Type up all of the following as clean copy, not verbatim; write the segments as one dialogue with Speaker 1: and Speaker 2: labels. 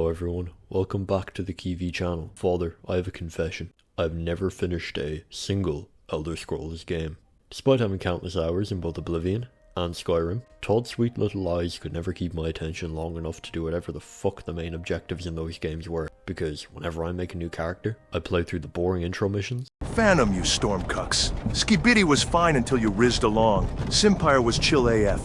Speaker 1: Hello everyone, welcome back to the Kiwi channel. Father, I have a confession. I've never finished a single Elder Scrolls game. Despite having countless hours in both Oblivion and Skyrim, Todd's sweet little eyes could never keep my attention long enough to do whatever the fuck the main objectives in those games were. Because whenever I make a new character, I play through the boring intro missions.
Speaker 2: Phantom, you stormcucks. Skibidi was fine until you rizzed along. Simpire was chill AF.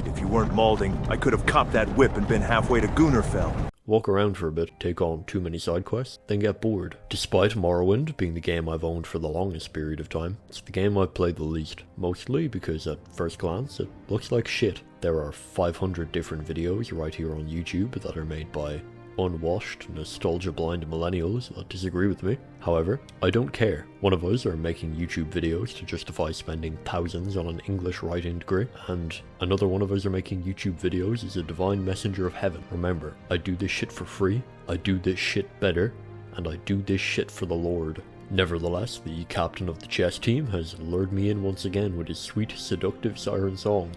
Speaker 2: If you weren't maulding, I could have copped that whip and been halfway to Gunnerfell.
Speaker 1: Walk around for a bit, take on too many side quests, then get bored. Despite Morrowind being the game I've owned for the longest period of time, it's the game I've played the least. Mostly because at first glance it looks like shit. There are 500 different videos right here on YouTube that are made by unwashed, nostalgia-blind millennials that disagree with me. However, I don't care. One of us are making YouTube videos to justify spending thousands on an English writing degree, and another one of us are making YouTube videos as a divine messenger of heaven. Remember, I do this shit for free, I do this shit better, and I do this shit for the Lord. Nevertheless, the captain of the chess team has lured me in once again with his sweet, seductive siren song.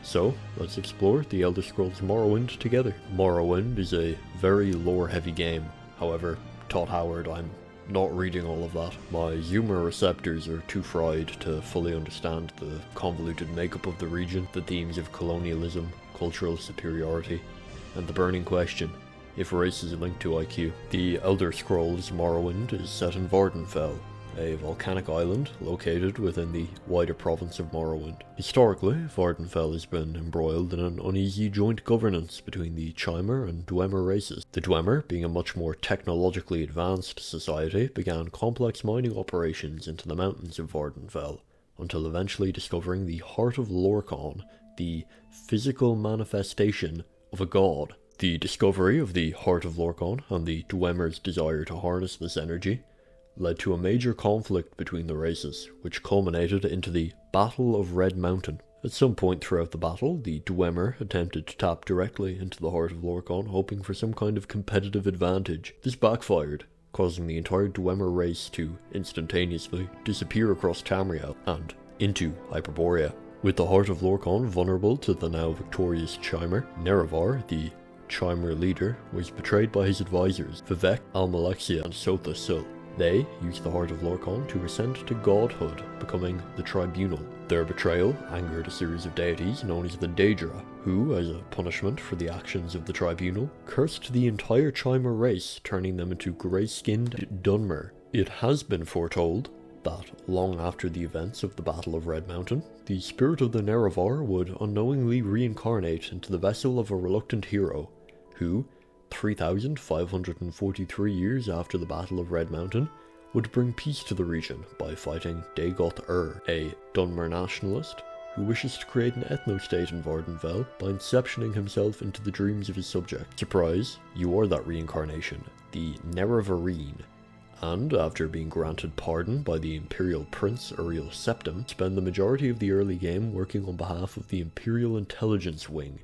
Speaker 1: So, let's explore the Elder Scrolls Morrowind together. Morrowind is a very lore-heavy game. However, Todd Howard, I'm not reading all of that. My humor receptors are too fried to fully understand the convoluted makeup of the region, the themes of colonialism, cultural superiority, and the burning question, if race is linked to IQ. The Elder Scrolls Morrowind is set in Vvardenfell, a volcanic island located within the wider province of Morrowind. Historically, Vvardenfell has been embroiled in an uneasy joint governance between the Chimer and Dwemer races. The Dwemer, being a much more technologically advanced society, began complex mining operations into the mountains of Vvardenfell, until eventually discovering the Heart of Lorkhan, the physical manifestation of a god. The discovery of the Heart of Lorkhan and the Dwemer's desire to harness this energy led to a major conflict between the races, which culminated into the Battle of Red Mountain. At some point throughout the battle, the Dwemer attempted to tap directly into the Heart of Lorkhan, hoping for some kind of competitive advantage. This backfired, causing the entire Dwemer race to instantaneously disappear across Tamriel and into Hyperborea. With the Heart of Lorkhan vulnerable to the now victorious Chimer, Nerevar, the Chimer leader, was betrayed by his advisors, Vivek, Almalexia, and Sotha Sil. They used the Heart of Lorkhan to ascend to godhood, becoming the Tribunal. Their betrayal angered a series of deities known as the Daedra, who, as a punishment for the actions of the Tribunal, cursed the entire Chimer race, turning them into grey-skinned Dunmer. It has been foretold that, long after the events of the Battle of Red Mountain, the spirit of the Nerevar would unknowingly reincarnate into the vessel of a reluctant hero, who, 3,543 years after the Battle of Red Mountain, would bring peace to the region by fighting Dagoth a Dunmer nationalist who wishes to create an ethno-state in Vvardenfell by inceptioning himself into the dreams of his subjects. Surprise, you are that reincarnation, the Nerevarine, and after being granted pardon by the Imperial Prince Uriel Septim, spend the majority of the early game working on behalf of the Imperial Intelligence Wing,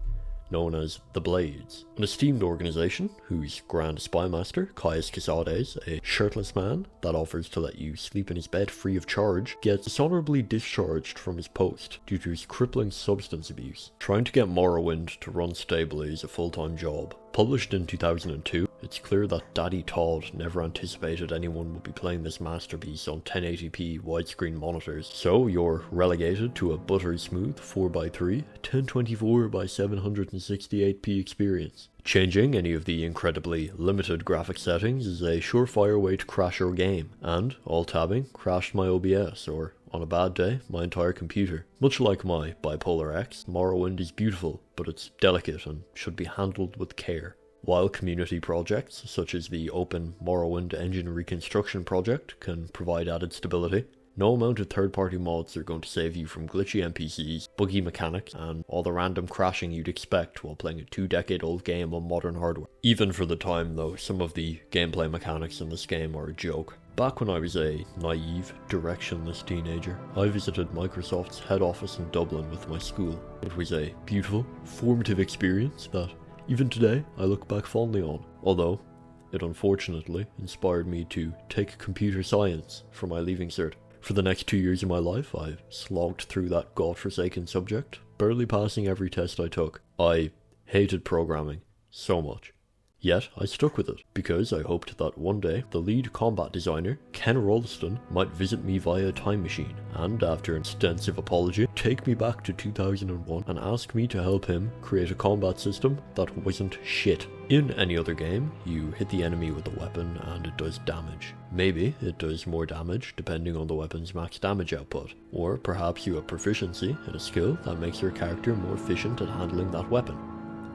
Speaker 1: known as the Blades, an esteemed organization whose Grand Spymaster, Caius Casades, a shirtless man that offers to let you sleep in his bed free of charge, gets dishonorably discharged from his post due to his crippling substance abuse. Trying to get Morrowind to run stably is a full-time job. Published in 2002, it's clear that Daddy Todd never anticipated anyone would be playing this masterpiece on 1080p widescreen monitors, so you're relegated to a buttery smooth 4x3, 1024x768p experience. Changing any of the incredibly limited graphic settings is a surefire way to crash your game, and alt-tabbing crashed my OBS, or on a bad day, my entire computer. Much like my Bipolar X, Morrowind is beautiful, but it's delicate and should be handled with care. While community projects, such as the open Morrowind engine reconstruction project, can provide added stability, no amount of third-party mods are going to save you from glitchy NPCs, buggy mechanics, and all the random crashing you'd expect while playing a 2-decade-old game on modern hardware. Even for the time though, some of the gameplay mechanics in this game are a joke. Back when I was a naive, directionless teenager, I visited Microsoft's head office in Dublin with my school. It was a beautiful, formative experience that, even today, I look back fondly on, although it unfortunately inspired me to take computer science for my leaving cert. For the next 2 years of my life, I slogged through that godforsaken subject, barely passing every test I took. I hated programming so much. Yet I stuck with it, because I hoped that one day the lead combat designer, Ken Rolston, might visit me via a time machine, and after an extensive apology, take me back to 2001 and ask me to help him create a combat system that wasn't shit. In any other game, you hit the enemy with a weapon and it does damage. Maybe it does more damage depending on the weapon's max damage output, or perhaps you have proficiency in a skill that makes your character more efficient at handling that weapon.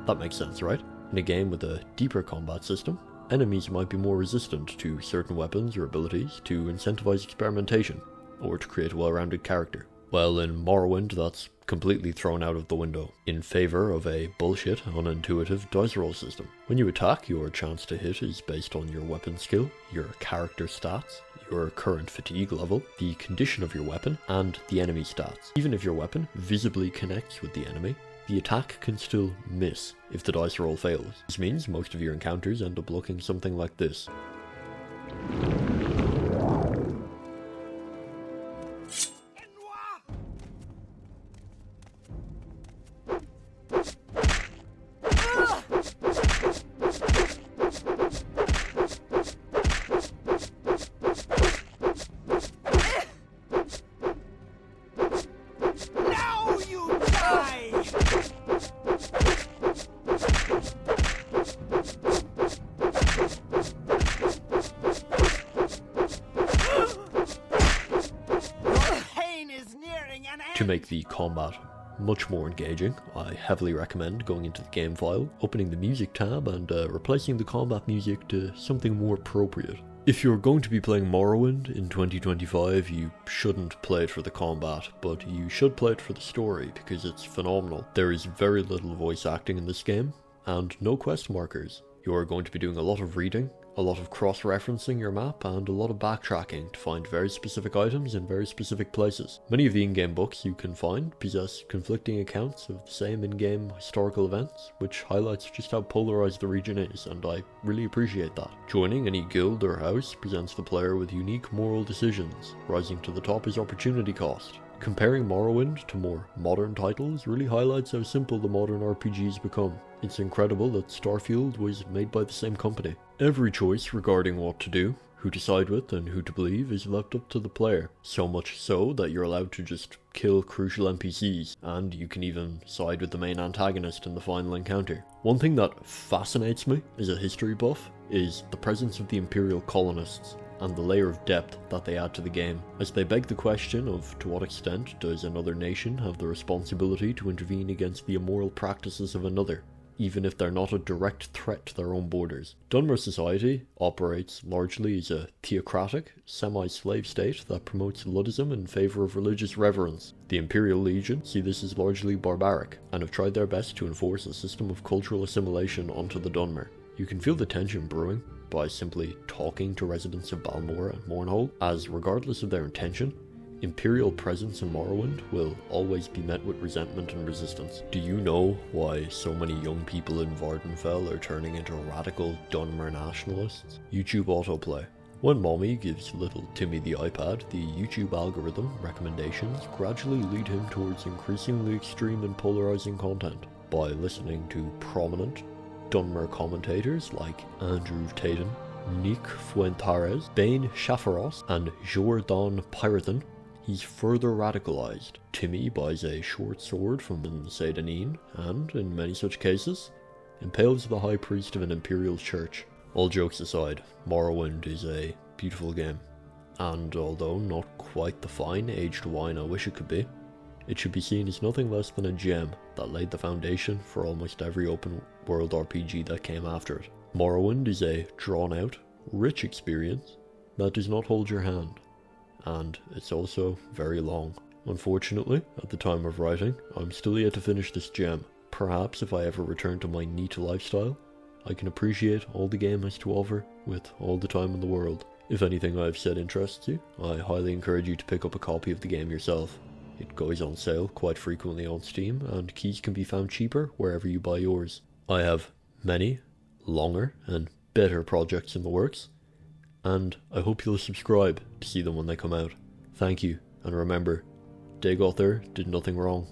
Speaker 1: That makes sense, right? In a game with a deeper combat system, enemies might be more resistant to certain weapons or abilities to incentivize experimentation, or to create a well-rounded character. Well, in Morrowind, that's completely thrown out of the window, in favour of a bullshit, unintuitive dice roll system. When you attack, your chance to hit is based on your weapon skill, your character stats, your current fatigue level, the condition of your weapon, and the enemy stats. Even if your weapon visibly connects with the enemy, the attack can still miss if the dice roll fails. This means most of your encounters end up looking something like this. To make the combat much more engaging, I heavily recommend going into the game file, opening the music tab and replacing the combat music to something more appropriate. If you're going to be playing Morrowind in 2025, you shouldn't play it for the combat, but you should play it for the story because it's phenomenal. There is very little voice acting in this game, and no quest markers. You're going to be doing a lot of reading, a lot of cross-referencing your map, and a lot of backtracking to find very specific items in very specific places. Many of the in-game books you can find possess conflicting accounts of the same in-game historical events, which highlights just how polarized the region is, and I really appreciate that. Joining any guild or house presents the player with unique moral decisions. Rising to the top is opportunity cost. Comparing Morrowind to more modern titles really highlights how simple the modern RPGs become. It's incredible that Starfield was made by the same company. Every choice regarding what to do, who to side with, and who to believe is left up to the player. So much so that you're allowed to just kill crucial NPCs, and you can even side with the main antagonist in the final encounter. One thing that fascinates me as a history buff is the presence of the Imperial colonists, and the layer of depth that they add to the game, as they beg the question of to what extent does another nation have the responsibility to intervene against the immoral practices of another, even if they're not a direct threat to their own borders. Dunmer society operates largely as a theocratic, semi-slave state that promotes Luddism in favour of religious reverence. The Imperial Legion see this as largely barbaric, and have tried their best to enforce a system of cultural assimilation onto the Dunmer. You can feel the tension brewing by simply talking to residents of Balmora and Mournhold, as regardless of their intention, Imperial presence in Morrowind will always be met with resentment and resistance. Do you know why so many young people in Vardenfell are turning into radical Dunmer nationalists? YouTube autoplay. When Mommy gives little Timmy the iPad, the YouTube algorithm recommendations gradually lead him towards increasingly extreme and polarizing content. By listening to prominent Dunmer commentators like Andrew Taden, Nick Fuentares, Bane Shafaros, and Jordan Pyrathan, he's further radicalized. Timmy buys a short sword from Seydanin, and, in many such cases, impales the high priest of an imperial church. All jokes aside, Morrowind is a beautiful game, and although not quite the fine aged wine I wish it could be, it should be seen as nothing less than a gem that laid the foundation for almost every open world RPG that came after it. Morrowind is a drawn-out, rich experience that does not hold your hand, and it's also very long. Unfortunately, at the time of writing, I'm still yet to finish this gem. Perhaps if I ever return to my neat lifestyle, I can appreciate all the game has to offer with all the time in the world. If anything I've said interests you, I highly encourage you to pick up a copy of the game yourself. It goes on sale quite frequently on Steam, and keys can be found cheaper wherever you buy yours. I have many longer and better projects in the works, and I hope you'll subscribe to see them when they come out. Thank you, and remember, Dagothar did nothing wrong.